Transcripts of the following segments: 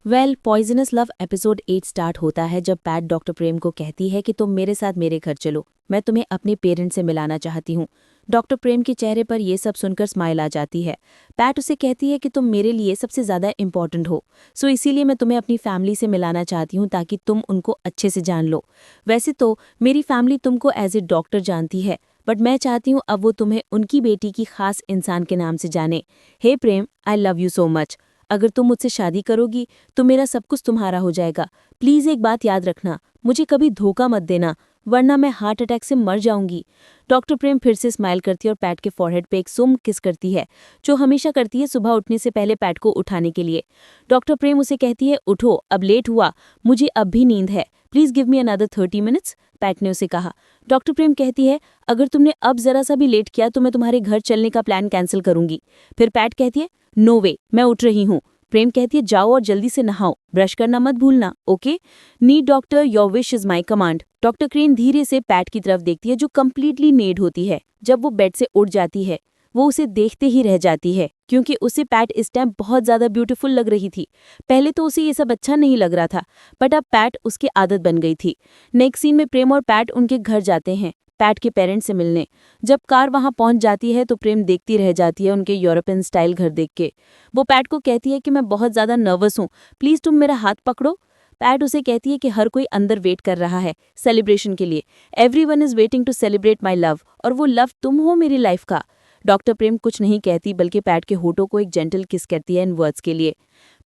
Poisonous love episode 8 start होता है जब पैट डॉक्टर प्रेम को कहती है कि तुम मेरे साथ मेरे घर चलो, मैं तुम्हें अपने पेरेंट्स से मिलाना चाहती हूँ। डॉक्टर प्रेम के चेहरे पर यह सब सुनकर स्माइल आ जाती है। पैट उसे कहती है कि तुम मेरे लिए सबसे ज़्यादा इम्पॉर्टेंट हो, सो इसीलिए मैं तुम्हें अपनी फैमिली से मिलाना चाहती हूँ ताकि तुम उनको अच्छे से जान लो। वैसे तो मेरी फैमिली तुमको एज ए डॉक्टर जानती है, बट मैं चाहती हूँ अब वो तुम्हें उनकी बेटी की खास इंसान के नाम से जाने। हे Prem, I love you so much. अगर तुम मुझसे शादी करोगी तो मेरा सब कुछ तुम्हारा हो जाएगा। प्लीज़ एक बात याद रखना, मुझे कभी धोखा मत देना, वरना मैं हार्ट अटैक से मर जाऊंगी। डॉक्टर प्रेम फिर से स्माइल करती है और पैट के फॉरहेड पे एक सुम किस करती है, जो हमेशा करती है सुबह उठने से पहले पैट को उठाने के लिए। डॉक्टर प्रेम उसे कहती है, उठो, अब लेट हुआ, मुझे अब भी नींद है, please give me another 30 minutes. PAT ने उसे कहा। डॉक्टर प्रेम कहती है, अगर तुमने अब जरा सा भी लेट किया तो मैं तुम्हारे घर चलने का प्लान कैंसिल करूंगी। फिर पैट कहती है, नो वे, मैं उठ रही हूँ। प्रेम कहती है, जाओ और जल्दी से नहाओ, ब्रश करना मत भूलना, okay. Need doctor, your wish is my command. Doctor crane धीरे से पैट की तरफ देखती है जो कम्प्लीटली नेड होती है। जब वो बेड से उठ जाती है वो उसे देखते ही रह जाती है, क्योंकि उसे पैट इस टाइम बहुत ज़्यादा ब्यूटीफुल लग रही थी। पहले तो उसे ये सब अच्छा नहीं लग रहा था, बट अब पैट उसकी आदत बन गई थी। नेक्स्ट सीन में प्रेम और पैट उनके घर जाते हैं पैट के पेरेंट्स से मिलने। जब कार वहां पहुंच जाती है तो प्रेम देखती रह जाती है उनके यूरोपियन स्टाइल घर देख के। वो पैट को कहती है कि मैं बहुत ज़्यादा नर्वस हूँ, प्लीज़ तुम मेरा हाथ पकड़ो। पैट उसे कहती है कि हर कोई अंदर वेट कर रहा है सेलिब्रेशन के लिए। Everyone is waiting to celebrate my love, और वो लव तुम हो मेरी लाइफ का। डॉक्टर प्रेम कुछ नहीं कहती, बल्कि पैट के होठों को एक जेंटल किस करती है इन वर्ड्स के लिए।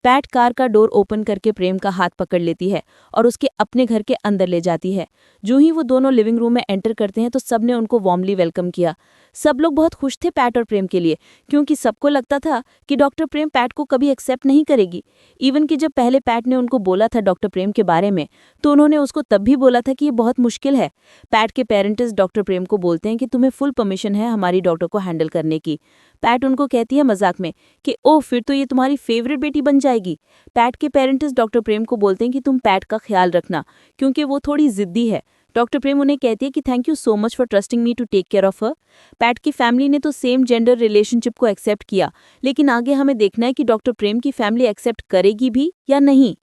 पैट कार का डोर ओपन करके प्रेम का हाथ पकड़ लेती है और उसके अपने घर के अंदर ले जाती है। जो ही वो दोनों लिविंग रूम में एंटर करते हैं तो सबने उनको वार्मली वेलकम किया। सब लोग बहुत खुश थे पैट और प्रेम के लिए, क्योंकि सबको लगता था कि डॉक्टर प्रेम पैट को कभी एक्सेप्ट नहीं करेगी। इवन कि जब पहले पैट ने उनको बोला था डॉक्टर प्रेम के बारे में, तो उन्होंने उसको तब भी बोला था कि ये बहुत मुश्किल है। पैट के पेरेंट्स डॉक्टर प्रेम को बोलते हैं कि तुम्हें फुल परमिशन है हमारी डॉक्टर को हैंडल करने की। पैट उनको कहती है मजाक में कि ओह, फिर तो ये तुम्हारी फेवरेट बेटी बन जाएगी। पैट के पेरेंट्स डॉक्टर प्रेम को बोलते हैं कि तुम पैट का ख्याल रखना, क्योंकि वो थोड़ी जिद्दी है। डॉक्टर प्रेम उन्हें कहती है कि thank you so much for trusting me to take care of her. Pat की फैमिली ने तो सेम जेंडर रिलेशनशिप को एक्सेप्ट किया, लेकिन आगे हमें देखना है कि डॉक्टर प्रेम की फैमिली एक्सेप्ट करेगी भी या नहीं।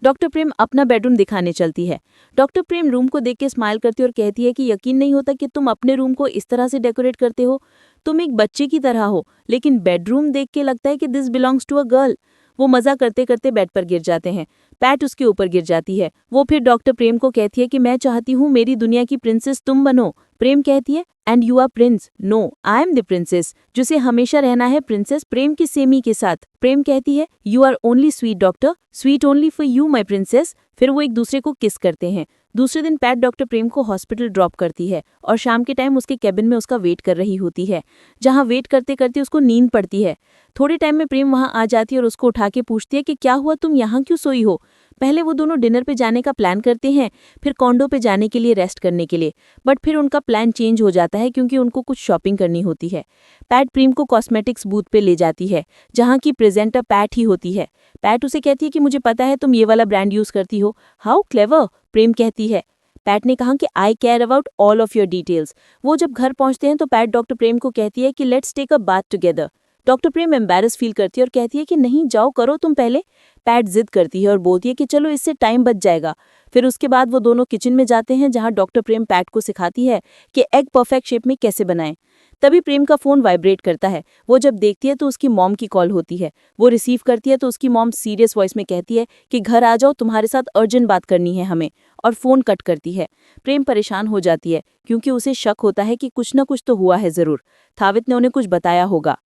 डॉक्टर प्रेम अपना बेडरूम दिखाने चलती है। डॉक्टर प्रेम रूम को देख के स्माइल करती है और कहती है कि यकीन नहीं होता कि तुम अपने रूम को इस तरह से डेकोरेट करते हो। तुम एक बच्चे की तरह हो, लेकिन बेडरूम देख के लगता है कि this belongs to a girl. वो मजा करते करते बेड पर गिर जाते हैं। पैट उसके ऊपर गिर जाती है। वो फिर डॉक्टर प्रेम को कहती है कि मैं चाहती हूँ मेरी दुनिया की प्रिंसेस तुम बनो। प्रेम कहती है, and you are prince, no I am the princess, जिसे हमेशा रहना है प्रिंसेस प्रेम की सेमी के साथ। प्रेम कहती है, you are only sweet doctor, sweet only for you my princess. फिर वो एक दूसरे को किस करते हैं। दूसरे दिन पैट डॉक्टर प्रेम को हॉस्पिटल ड्रॉप करती है और शाम के टाइम उसके कैबिन में उसका वेट कर रही होती है, जहां वेट करते करते उसको नींद पड़ती है। थोड़े टाइम में प्रेम वहां आ जाती है और उसको उठा के पूछती है कि क्या हुआ, तुम यहाँ क्यों सोई हो। पहले वो दोनों डिनर पे जाने का प्लान करते हैं, फिर कॉन्डो पे जाने के लिए रेस्ट करने के लिए, बट फिर उनका प्लान चेंज हो जाता है क्योंकि उनको कुछ शॉपिंग करनी होती है। पैट प्रेम को कॉस्मेटिक्स बूथ पे ले जाती है, जहाँ की प्रेजेंटर पैट ही होती है। पैट उसे कहती है कि मुझे पता है तुम ये वाला ब्रांड यूज करती हो। हाउ क्लेवर, प्रेम कहती है। पैट ने कहा कि I care about all of your details. वो जब घर पहुंचते हैं तो पैट डॉक्टर प्रेम को कहती है कि let's take a bath together. Doctor Prem embarrass feel करती है और कहती है कि नहीं, जाओ करो तुम पहले। पैट जिद करती है और बोलती है कि चलो इससे टाइम बच जाएगा। फिर उसके बाद वो दोनों किचन में जाते हैं, जहां डॉक्टर प्रेम पैट को सिखाती है कि एग परफेक्ट शेप में कैसे बनाएं। तभी प्रेम का फोन वाइब्रेट करता है। वो जब देखती है तो उसकी मॉम की कॉल होती है। वो रिसीव करती है तो उसकी मॉम सीरियस वॉइस में कहती है कि घर आ जाओ, तुम्हारे साथ अर्जेंट बात करनी है हमें, और फोन कट करती है। प्रेम परेशान हो जाती है क्योंकि उसे शक होता है कि कुछ न कुछ तो हुआ है जरूर, थावित ने उन्हें कुछ बताया होगा।